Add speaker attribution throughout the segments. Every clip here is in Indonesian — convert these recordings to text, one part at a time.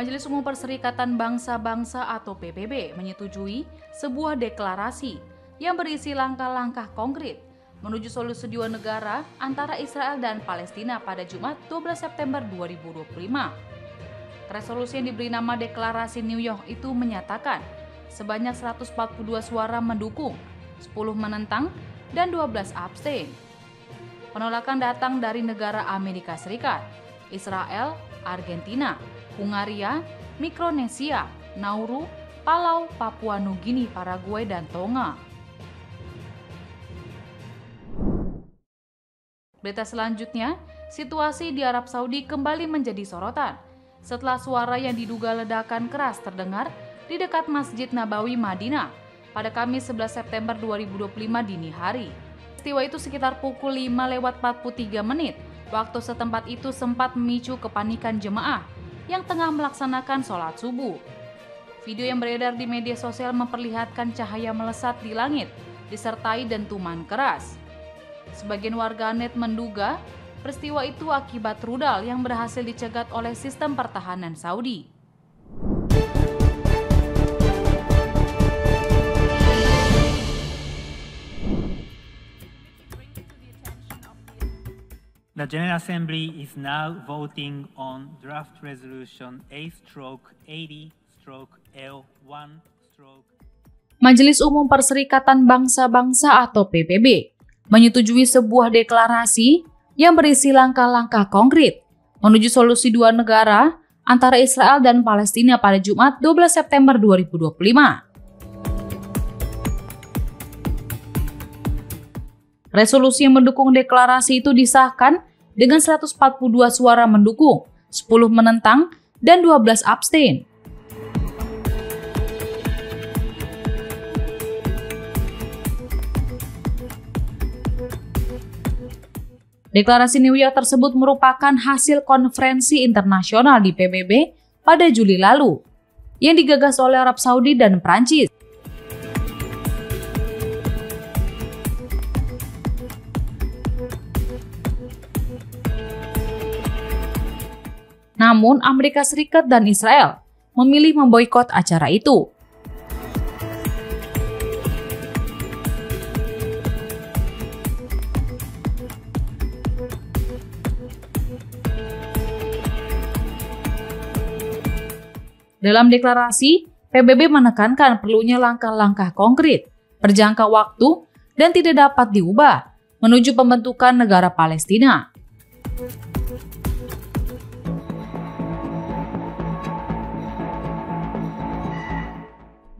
Speaker 1: Majelis Umum Perserikatan Bangsa-Bangsa atau PBB menyetujui sebuah deklarasi yang berisi langkah-langkah konkret menuju solusi dua negara antara Israel dan Palestina pada Jumat 12 September 2025. Resolusi yang diberi nama Deklarasi New York itu menyatakan sebanyak 142 suara mendukung, 10 menentang, dan 12 abstain. Penolakan datang dari negara Amerika Serikat, Israel, Argentina, Hungaria, Mikronesia, Nauru, Palau, Papua Nugini, Paraguay, dan Tonga. Berita selanjutnya, situasi di Arab Saudi kembali menjadi sorotan setelah suara yang diduga ledakan keras terdengar di dekat Masjid Nabawi Madinah pada Kamis 11 September 2025 dini hari. Peristiwa itu sekitar pukul 5:43 waktu setempat itu sempat memicu kepanikan jemaah yang tengah melaksanakan sholat subuh. Video yang beredar di media sosial memperlihatkan cahaya melesat di langit disertai dentuman keras. Sebagian warganet menduga peristiwa itu akibat rudal yang berhasil dicegat oleh sistem pertahanan Saudi.
Speaker 2: The General Assembly is now voting on draft resolution A/80/L1/.
Speaker 1: Majelis Umum Perserikatan Bangsa-Bangsa atau PBB menyetujui sebuah deklarasi yang berisi langkah-langkah konkret menuju solusi dua negara antara Israel dan Palestina pada Jumat 12 September 2025. Resolusi yang mendukung deklarasi itu disahkan dengan 142 suara mendukung, 10 menentang, dan 12 abstain. Deklarasi New York tersebut merupakan hasil konferensi internasional di PBB pada Juli lalu, yang digagas oleh Arab Saudi dan Prancis. Namun, Amerika Serikat dan Israel memilih memboikot acara itu. Dalam deklarasi, PBB menekankan perlunya langkah-langkah konkret, berjangka waktu, dan tidak dapat diubah menuju pembentukan negara Palestina.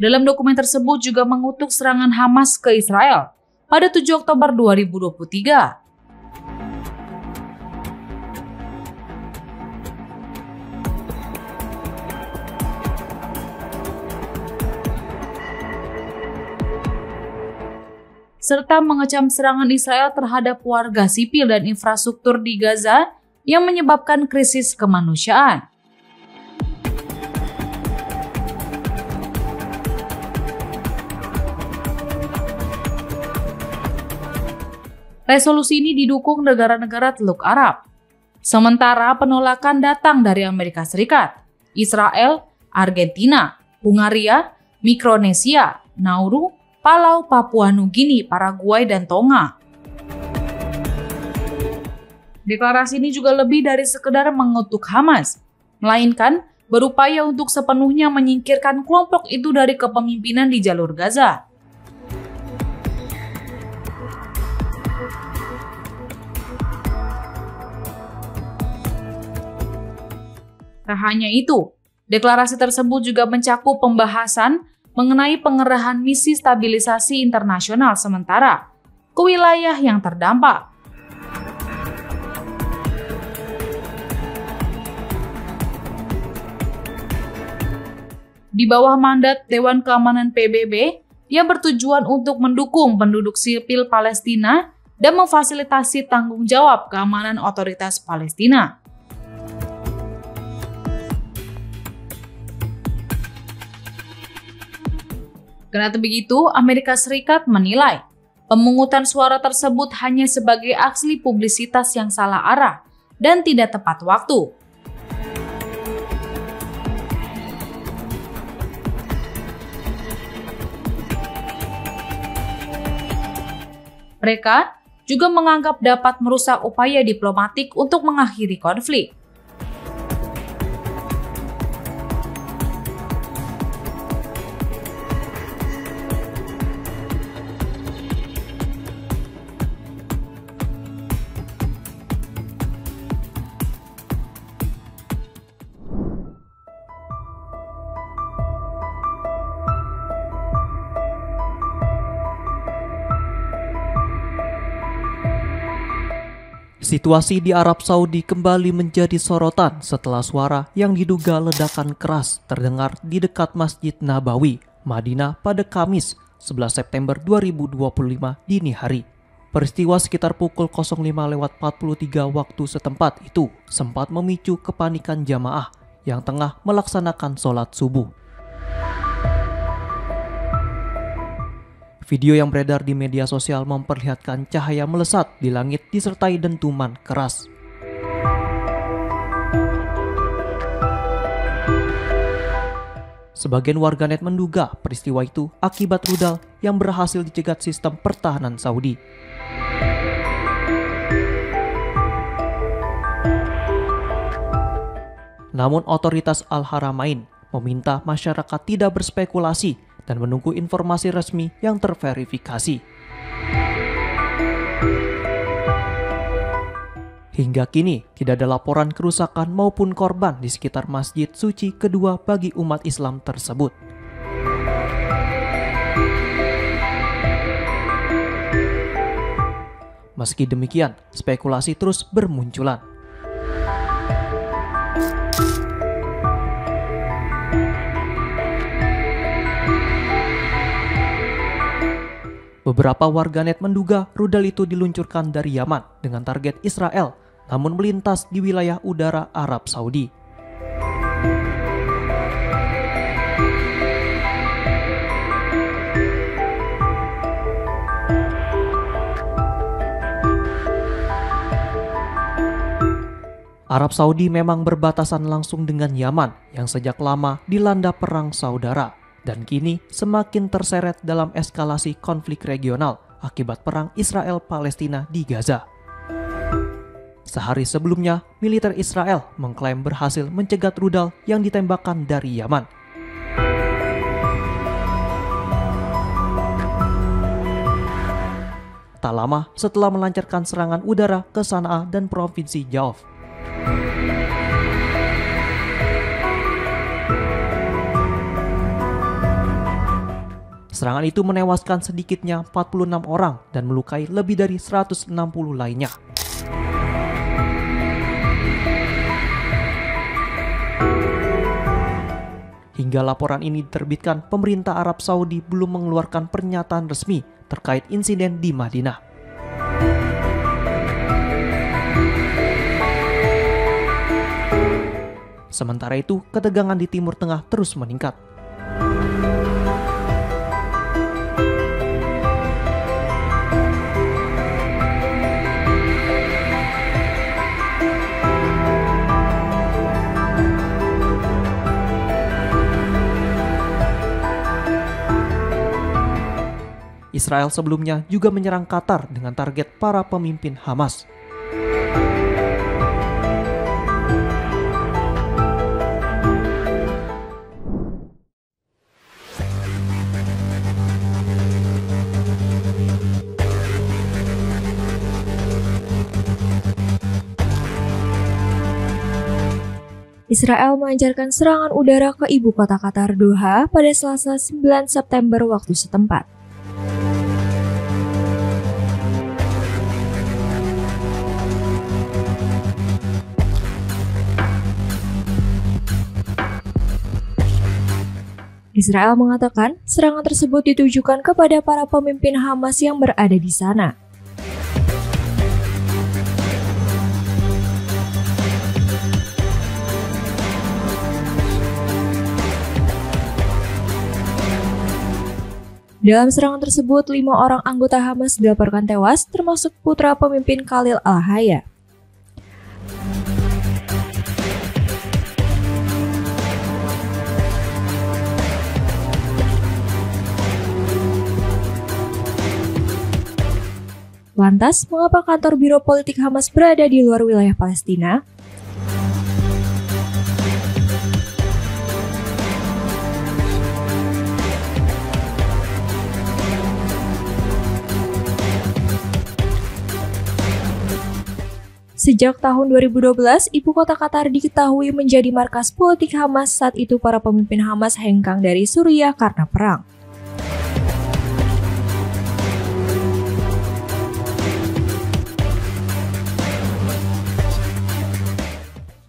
Speaker 1: Dalam dokumen tersebut juga mengutuk serangan Hamas ke Israel pada 7 Oktober 2023. Serta mengecam serangan Israel terhadap warga sipil dan infrastruktur di Gaza yang menyebabkan krisis kemanusiaan. Resolusi ini didukung negara-negara Teluk Arab. Sementara penolakan datang dari Amerika Serikat, Israel, Argentina, Hungaria, Mikronesia, Nauru, Palau, Papua Nugini, Paraguay, dan Tonga. Deklarasi ini juga lebih dari sekedar mengutuk Hamas, melainkan berupaya untuk sepenuhnya menyingkirkan kelompok itu dari kepemimpinan di jalur Gaza. Tak hanya itu, deklarasi tersebut juga mencakup pembahasan mengenai pengerahan misi stabilisasi internasional sementara ke wilayah yang terdampak. Di bawah mandat Dewan Keamanan PBB yang bertujuan untuk mendukung penduduk sipil Palestina dan memfasilitasi tanggung jawab keamanan otoritas Palestina. Kendati begitu, Amerika Serikat menilai pemungutan suara tersebut hanya sebagai aksi publisitas yang salah arah dan tidak tepat waktu. Mereka juga menganggap dapat merusak upaya diplomatik untuk mengakhiri konflik.
Speaker 3: Situasi di Arab Saudi kembali menjadi sorotan setelah suara yang diduga ledakan keras terdengar di dekat Masjid Nabawi, Madinah pada Kamis 11 September 2025 dini hari. Peristiwa sekitar pukul 05.43 waktu setempat itu sempat memicu kepanikan jamaah yang tengah melaksanakan sholat subuh. Video yang beredar di media sosial memperlihatkan cahaya melesat di langit disertai dentuman keras. Sebagian warganet menduga peristiwa itu akibat rudal yang berhasil dicegat sistem pertahanan Saudi. Namun otoritas Al-Haramain meminta masyarakat tidak berspekulasi dan menunggu informasi resmi yang terverifikasi. Hingga kini tidak ada laporan kerusakan maupun korban di sekitar masjid suci kedua bagi umat Islam tersebut. Meski demikian, spekulasi terus bermunculan. Beberapa warganet menduga rudal itu diluncurkan dari Yaman dengan target Israel, namun melintas di wilayah udara Arab Saudi. Arab Saudi memang berbatasan langsung dengan Yaman yang sejak lama dilanda perang saudara dan kini semakin terseret dalam eskalasi konflik regional akibat perang Israel-Palestina di Gaza. Sehari sebelumnya, militer Israel mengklaim berhasil mencegat rudal yang ditembakkan dari Yaman. Tak lama setelah melancarkan serangan udara ke Sana'a dan Provinsi Jauf. Serangan itu menewaskan sedikitnya 46 orang dan melukai lebih dari 160 lainnya. Hingga laporan ini diterbitkan, pemerintah Arab Saudi belum mengeluarkan pernyataan resmi terkait insiden di Madinah. Sementara itu, ketegangan di Timur Tengah terus meningkat. Israel sebelumnya juga menyerang Qatar dengan target para pemimpin Hamas.
Speaker 4: Israel melancarkan serangan udara ke ibu kota Qatar, Doha, pada Selasa 9 September waktu setempat. Israel mengatakan serangan tersebut ditujukan kepada para pemimpin Hamas yang berada di sana. Dalam serangan tersebut, 5 orang anggota Hamas dilaporkan tewas, termasuk putra pemimpin Khalil Al-Hayya. Lantas, mengapa kantor Biro Politik Hamas berada di luar wilayah Palestina? Sejak tahun 2012, ibu kota Qatar diketahui menjadi markas politik Hamas. Saat itu para pemimpin Hamas hengkang dari Suriah karena perang.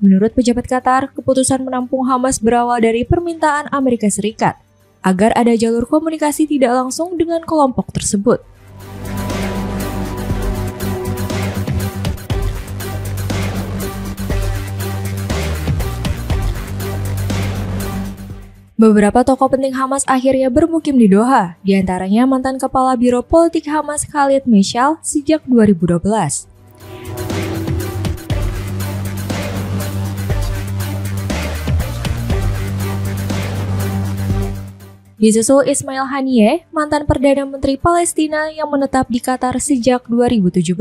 Speaker 4: Menurut pejabat Qatar, keputusan menampung Hamas berawal dari permintaan Amerika Serikat agar ada jalur komunikasi tidak langsung dengan kelompok tersebut. Beberapa tokoh penting Hamas akhirnya bermukim di Doha, diantaranya mantan Kepala Biro Politik Hamas Khalid Meshal sejak 2012. Disusul Ismail Haniyeh, mantan Perdana Menteri Palestina yang menetap di Qatar sejak 2017.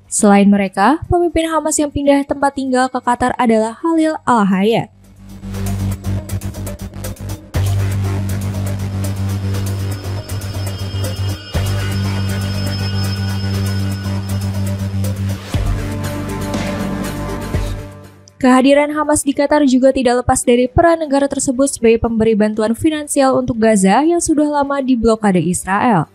Speaker 4: Selain mereka, pemimpin Hamas yang pindah tempat tinggal ke Qatar adalah Khalil Al-Hayya. Kehadiran Hamas di Qatar juga tidak lepas dari peran negara tersebut sebagai pemberi bantuan finansial untuk Gaza yang sudah lama diblokade Israel.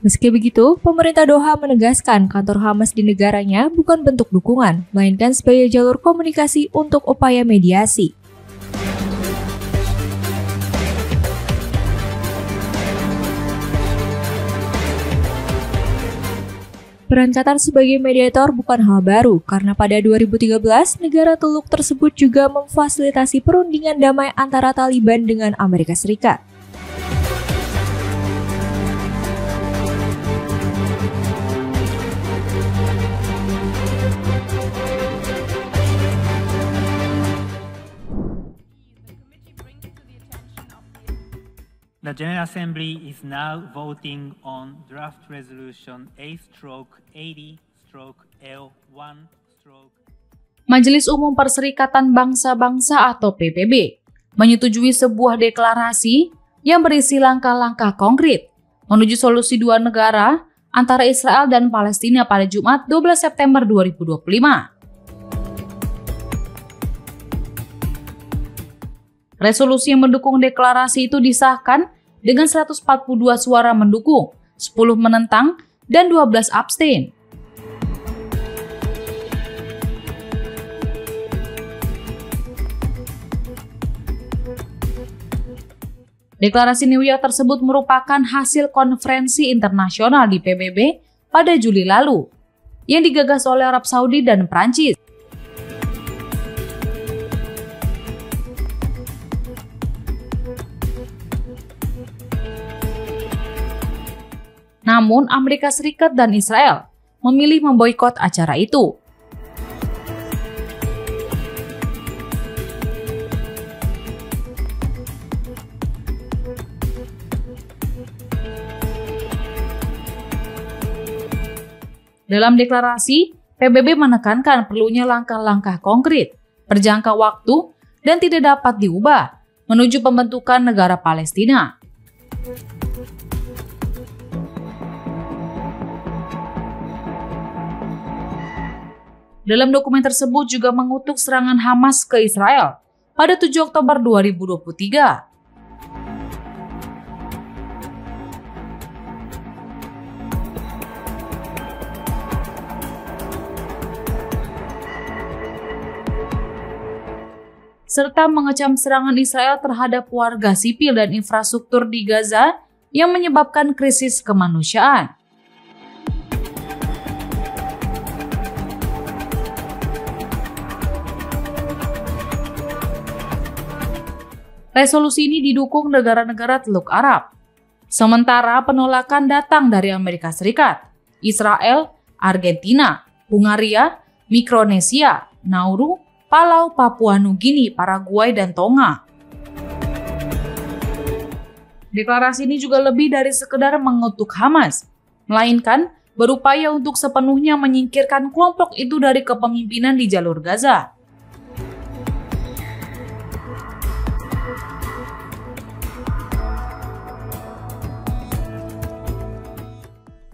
Speaker 4: Meski begitu, pemerintah Doha menegaskan kantor Hamas di negaranya bukan bentuk dukungan, melainkan sebagai jalur komunikasi untuk upaya mediasi. Peran Qatar sebagai mediator bukan hal baru, karena pada 2013, negara Teluk tersebut juga memfasilitasi perundingan damai antara Taliban dengan Amerika Serikat.
Speaker 2: The General Assembly is now voting on draft resolution A/80/L1/.
Speaker 1: Majelis Umum Perserikatan Bangsa-Bangsa atau PBB menyetujui sebuah deklarasi yang berisi langkah-langkah konkret menuju solusi dua negara antara Israel dan Palestina pada Jumat 12 September 2025. Resolusi yang mendukung deklarasi itu disahkan dengan 142 suara mendukung, 10 menentang, dan 12 abstain. Deklarasi New York tersebut merupakan hasil konferensi internasional di PBB pada Juli lalu, yang digagas oleh Arab Saudi dan Prancis. Namun, Amerika Serikat dan Israel memilih memboikot acara itu. Dalam deklarasi, PBB menekankan perlunya langkah-langkah konkret, berjangka waktu, dan tidak dapat diubah menuju pembentukan negara Palestina. Dalam dokumen tersebut juga mengutuk serangan Hamas ke Israel pada 7 Oktober 2023. Serta mengecam serangan Israel terhadap warga sipil dan infrastruktur di Gaza yang menyebabkan krisis kemanusiaan. Resolusi ini didukung negara-negara Teluk Arab. Sementara penolakan datang dari Amerika Serikat, Israel, Argentina, Hungaria, Mikronesia, Nauru, Palau, Papua Nugini, Paraguay, dan Tonga. Deklarasi ini juga lebih dari sekedar mengutuk Hamas, melainkan berupaya untuk sepenuhnya menyingkirkan kelompok itu dari kepemimpinan di jalur Gaza.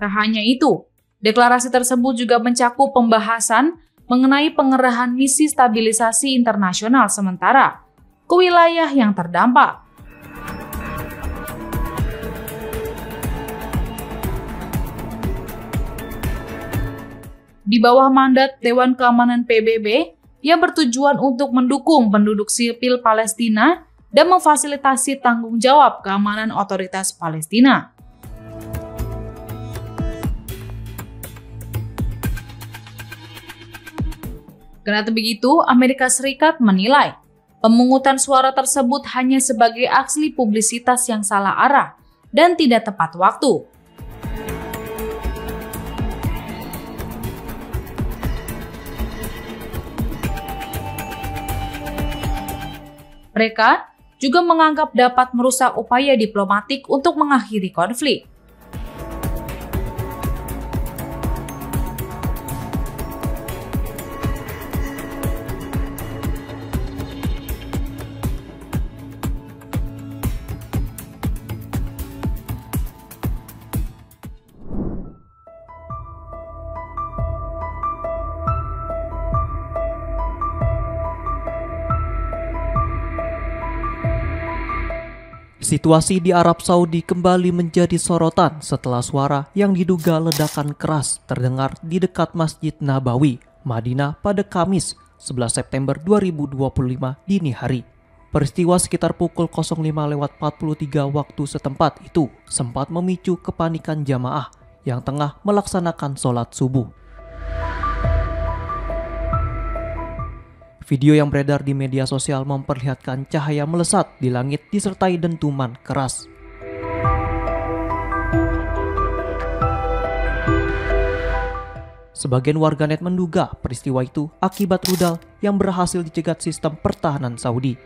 Speaker 1: Tak hanya itu, deklarasi tersebut juga mencakup pembahasan mengenai pengerahan misi stabilisasi internasional sementara ke wilayah yang terdampak. Di bawah mandat Dewan Keamanan PBB yang bertujuan untuk mendukung penduduk sipil Palestina dan memfasilitasi tanggung jawab keamanan otoritas Palestina. Kendati begitu, Amerika Serikat menilai pemungutan suara tersebut hanya sebagai aksi publisitas yang salah arah dan tidak tepat waktu. Mereka juga menganggap dapat merusak upaya diplomatik untuk mengakhiri konflik.
Speaker 3: Situasi di Arab Saudi kembali menjadi sorotan setelah suara yang diduga ledakan keras terdengar di dekat Masjid Nabawi, Madinah pada Kamis 11 September 2025 dini hari. Peristiwa sekitar pukul 05:43 waktu setempat itu sempat memicu kepanikan jamaah yang tengah melaksanakan sholat subuh. Video yang beredar di media sosial memperlihatkan cahaya melesat di langit disertai dentuman keras. Sebagian warganet menduga peristiwa itu akibat rudal yang berhasil dicegat sistem pertahanan Saudi.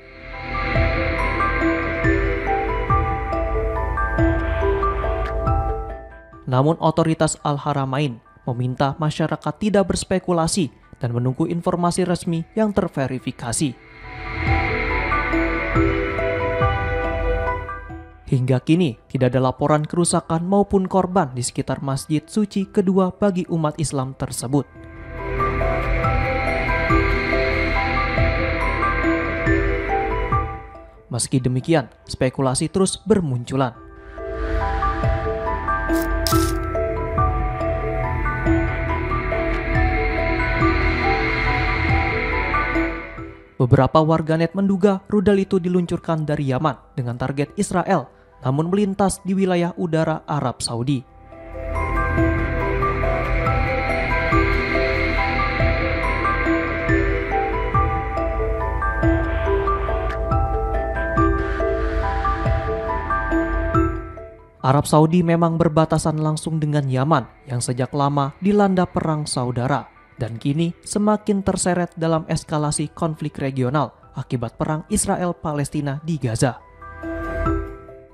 Speaker 3: Namun otoritas Al-Haramain meminta masyarakat tidak berspekulasi dan menunggu informasi resmi yang terverifikasi. Hingga kini tidak ada laporan kerusakan maupun korban di sekitar masjid suci kedua bagi umat Islam tersebut. Meski demikian, spekulasi terus bermunculan. Beberapa warganet menduga rudal itu diluncurkan dari Yaman dengan target Israel, namun melintas di wilayah udara Arab Saudi. Arab Saudi memang berbatasan langsung dengan Yaman yang sejak lama dilanda perang saudara. Dan kini semakin terseret dalam eskalasi konflik regional akibat perang Israel-Palestina di Gaza.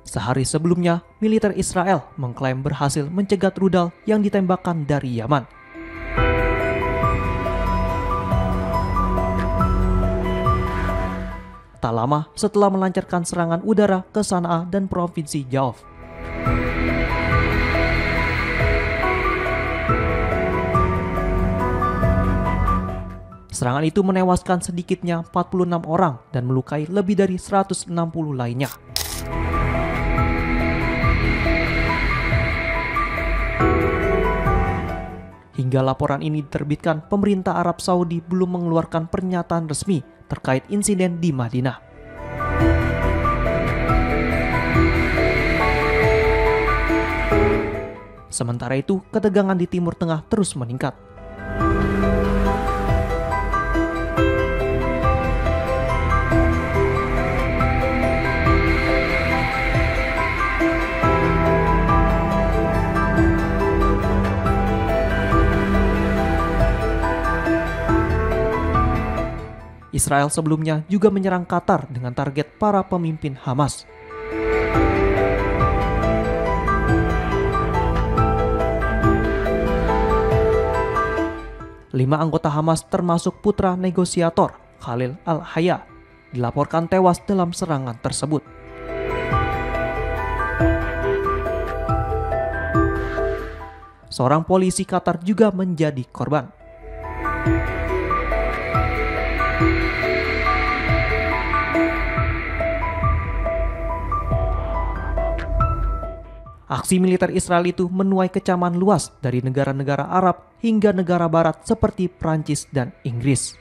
Speaker 3: Sehari sebelumnya, militer Israel mengklaim berhasil mencegat rudal yang ditembakkan dari Yaman. Tak lama setelah melancarkan serangan udara ke Sana'a dan Provinsi Jauf. Serangan itu menewaskan sedikitnya 46 orang dan melukai lebih dari 160 lainnya. Hingga laporan ini diterbitkan, pemerintah Arab Saudi belum mengeluarkan pernyataan resmi terkait insiden di Madinah. Sementara itu, ketegangan di Timur Tengah terus meningkat. Israel sebelumnya juga menyerang Qatar dengan target para pemimpin Hamas. Lima anggota Hamas termasuk putra negosiator Khalil Al-Hayya dilaporkan tewas dalam serangan tersebut. Seorang polisi Qatar juga menjadi korban. Aksi militer Israel itu menuai kecaman luas dari negara-negara Arab hingga negara Barat seperti Prancis dan Inggris.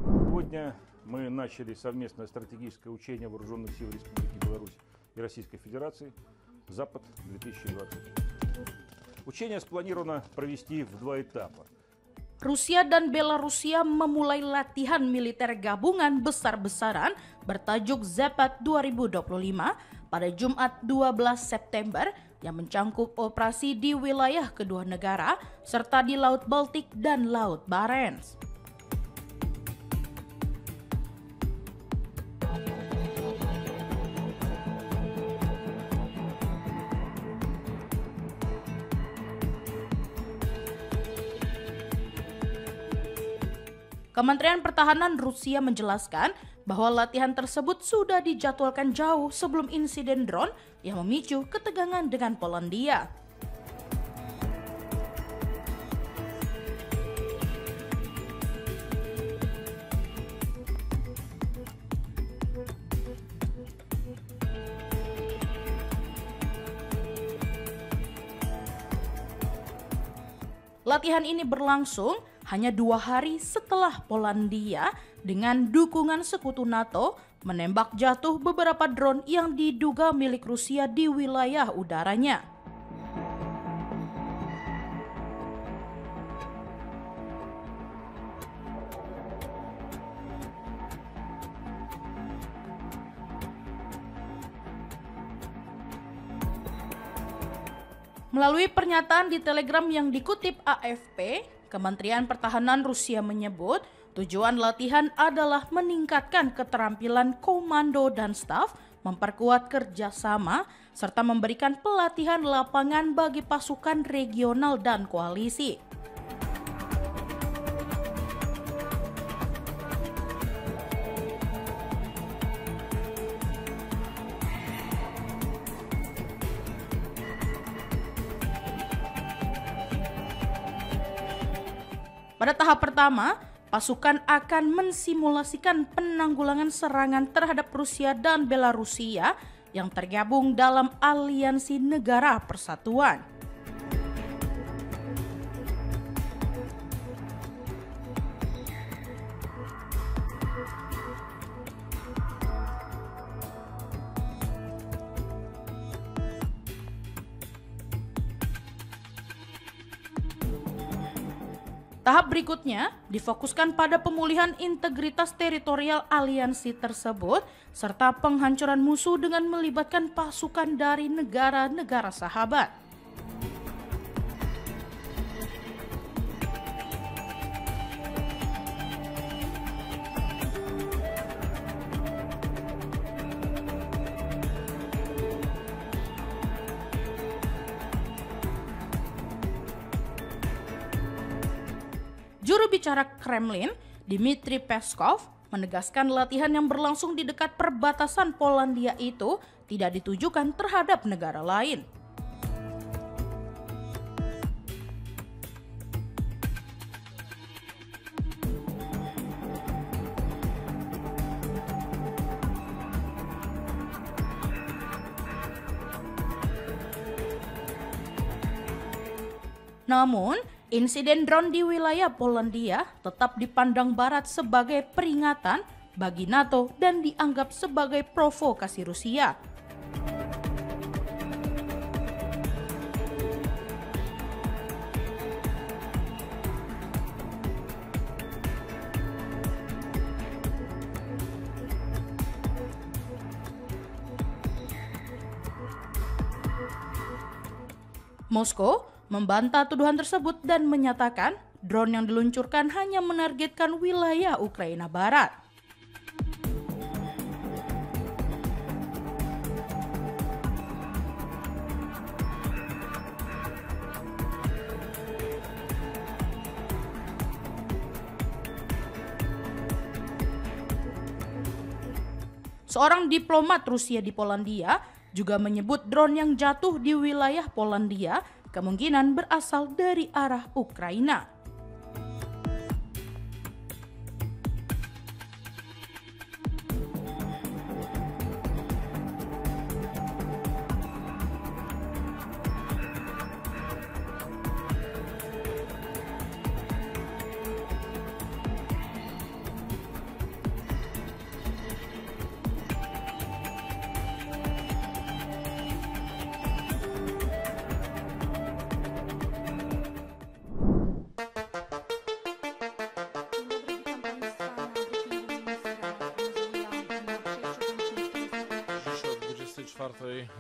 Speaker 5: Сегодня мы начали совместное стратегическое учение вооруженных сил Республики Беларусь и Российской Федерации «Запад-2020». Учение спланировано провести в 2 этапа.
Speaker 6: Rusia dan Belarusia memulai latihan militer gabungan besar-besaran bertajuk Zapad 2025 pada Jumat 12 September yang mencangkup operasi di wilayah kedua negara serta di Laut Baltik dan Laut Barents. Kementerian Pertahanan Rusia menjelaskan bahwa latihan tersebut sudah dijadwalkan jauh sebelum insiden drone yang memicu ketegangan dengan Polandia. Latihan ini berlangsung hanya 2 hari setelah Polandia dengan dukungan sekutu NATO menembak jatuh beberapa drone yang diduga milik Rusia di wilayah udaranya. Melalui pernyataan di Telegram yang dikutip AFP, Kementerian Pertahanan Rusia menyebut tujuan latihan adalah meningkatkan keterampilan komando dan staf, memperkuat kerjasama, serta memberikan pelatihan lapangan bagi pasukan regional dan koalisi. Pada tahap pertama, pasukan akan mensimulasikan penanggulangan serangan terhadap Rusia dan Belarusia yang tergabung dalam Aliansi Negara Persatuan. Tahap berikutnya difokuskan pada pemulihan integritas teritorial aliansi tersebut serta penghancuran musuh dengan melibatkan pasukan dari negara-negara sahabat. Juru bicara Kremlin, Dmitry Peskov, menegaskan latihan yang berlangsung di dekat perbatasan Polandia itu tidak ditujukan terhadap negara lain. Namun, insiden drone di wilayah Polandia tetap dipandang Barat sebagai peringatan bagi NATO dan dianggap sebagai provokasi Rusia. Moskow membantah tuduhan tersebut dan menyatakan drone yang diluncurkan hanya menargetkan wilayah Ukraina Barat. Seorang diplomat Rusia di Polandia juga menyebut drone yang jatuh di wilayah Polandia kemungkinan berasal dari arah Ukraina.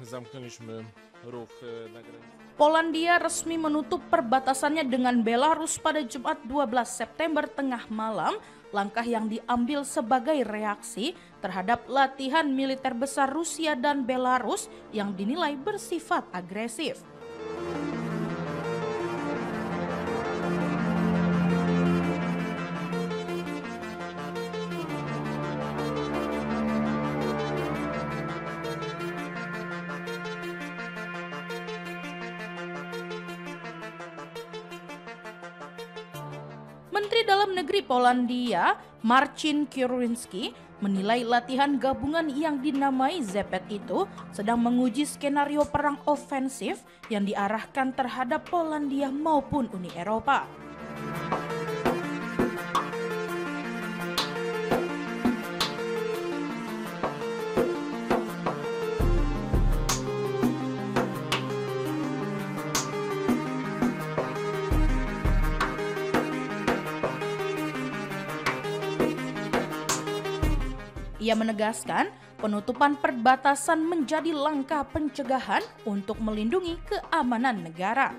Speaker 7: Zamknęliśmy ruch na granicy.
Speaker 6: Polandia resmi menutup perbatasannya dengan Belarus pada Jumat 12 September tengah malam, langkah yang diambil sebagai reaksi terhadap latihan militer besar Rusia dan Belarus yang dinilai bersifat agresif. Menteri Dalam Negeri Polandia, Marcin Kierwiński, menilai latihan gabungan yang dinamai Zepet itu sedang menguji skenario perang ofensif yang diarahkan terhadap Polandia maupun Uni Eropa. Ia menegaskan penutupan perbatasan menjadi langkah pencegahan untuk melindungi keamanan negara.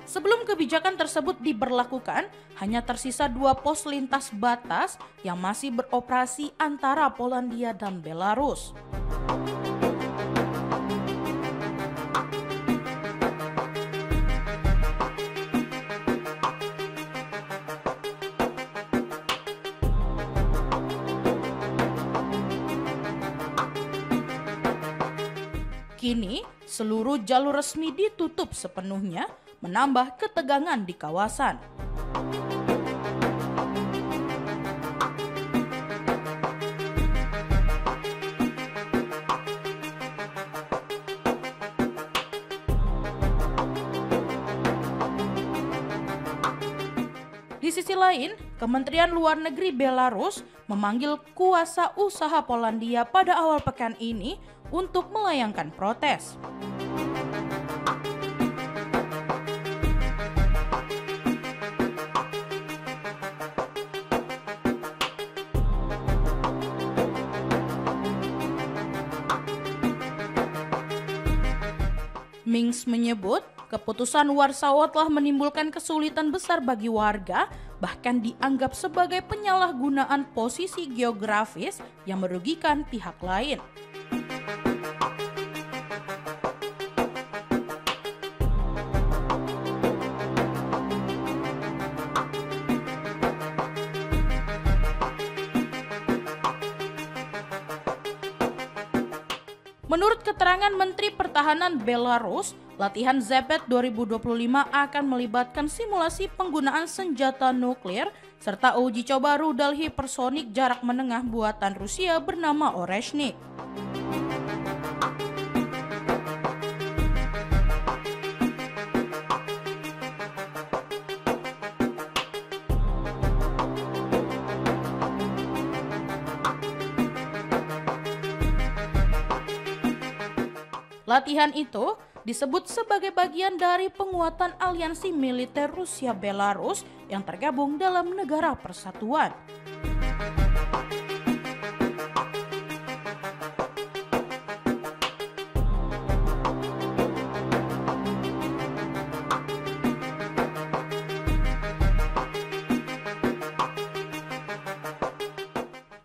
Speaker 6: Sebelum kebijakan tersebut diberlakukan, hanya tersisa 2 pos lintas batas yang masih beroperasi antara Polandia dan Belarus. Kini, seluruh jalur resmi ditutup sepenuhnya, menambah ketegangan di kawasan. Di sisi lain, Kementerian Luar Negeri Belarus memanggil kuasa usaha Polandia pada awal pekan ini untuk melayangkan protes. Minsk menyebut keputusan Warsawa telah menimbulkan kesulitan besar bagi warga, bahkan dianggap sebagai penyalahgunaan posisi geografis yang merugikan pihak lain. Menurut keterangan Menteri Pertahanan Belarus, latihan Zepet 2025 akan melibatkan simulasi penggunaan senjata nuklir serta uji coba rudal hipersonik jarak menengah buatan Rusia bernama Oreshnik. Latihan itu disebut sebagai bagian dari penguatan aliansi militer Rusia-Belarus yang tergabung dalam Negara Persatuan.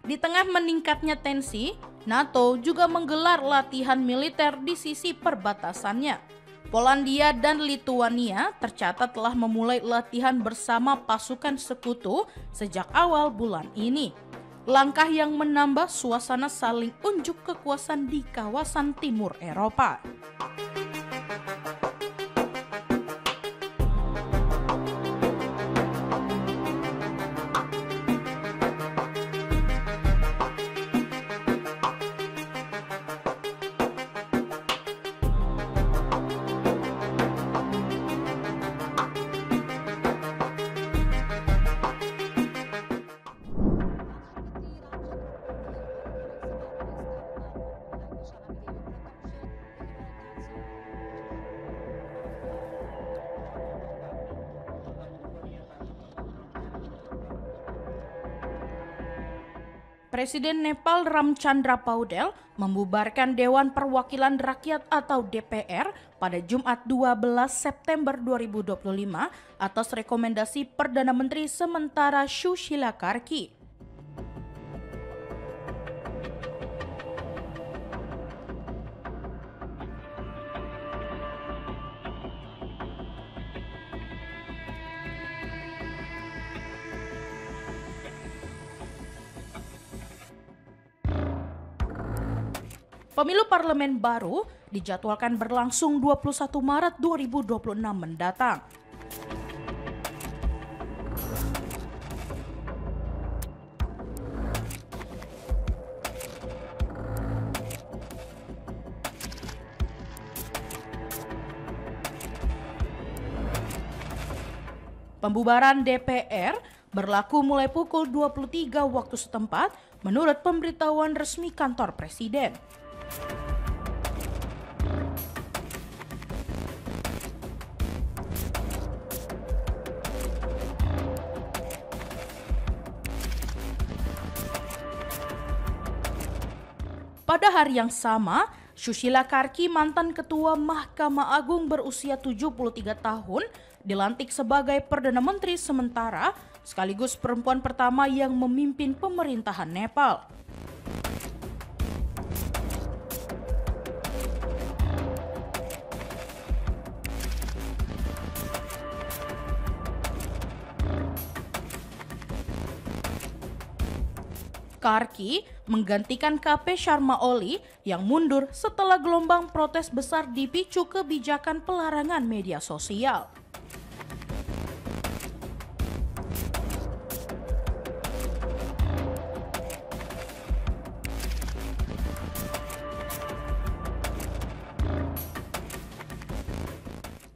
Speaker 6: Di tengah meningkatnya tensi, NATO juga menggelar latihan militer di sisi perbatasannya. Polandia dan Lituania tercatat telah memulai latihan bersama pasukan sekutu sejak awal bulan ini. Langkah yang menambah suasana saling unjuk kekuasaan di kawasan timur Eropa. Presiden Nepal Ramchandra Paudel membubarkan Dewan Perwakilan Rakyat atau DPR pada Jumat 12 September 2025 atas rekomendasi Perdana Menteri sementara Sushila Karki. Pemilu parlemen baru dijadwalkan berlangsung 21 Maret 2026 mendatang. Pembubaran DPR berlaku mulai pukul 23 waktu setempat menurut pemberitahuan resmi kantor Presiden. Pada hari yang sama, Sushila Karki, mantan Ketua Mahkamah Agung berusia 73 tahun, dilantik sebagai Perdana Menteri sementara sekaligus perempuan pertama yang memimpin pemerintahan Nepal. Karki menggantikan KP Sharma Oli yang mundur setelah gelombang protes besar dipicu kebijakan pelarangan media sosial.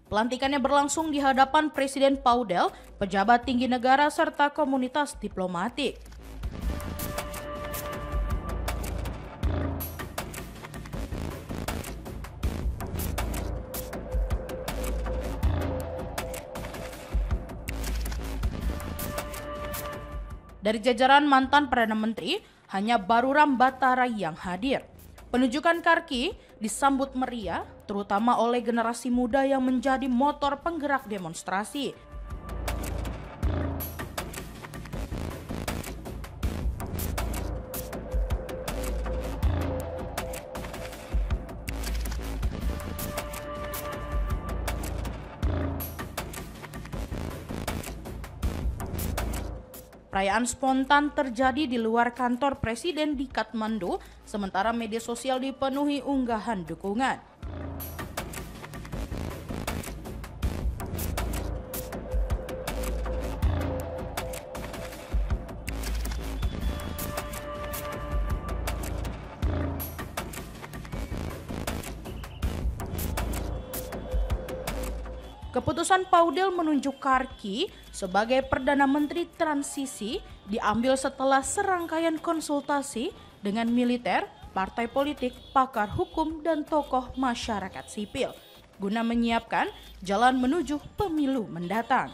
Speaker 6: Pelantikannya berlangsung di hadapan Presiden Paudel, pejabat tinggi negara serta komunitas diplomatik. Dari jajaran mantan Perdana Menteri, hanya Baruram Batara yang hadir. Penunjukan Karki disambut meriah, terutama oleh generasi muda yang menjadi motor penggerak demonstrasi. Perayaan spontan terjadi di luar kantor Presiden di Kathmandu, sementara media sosial dipenuhi unggahan dukungan. Keputusan Paudel menunjuk Karki sebagai Perdana Menteri transisi diambil setelah serangkaian konsultasi dengan militer, partai politik, pakar hukum, dan tokoh masyarakat sipil. guna menyiapkan jalan menuju pemilu mendatang.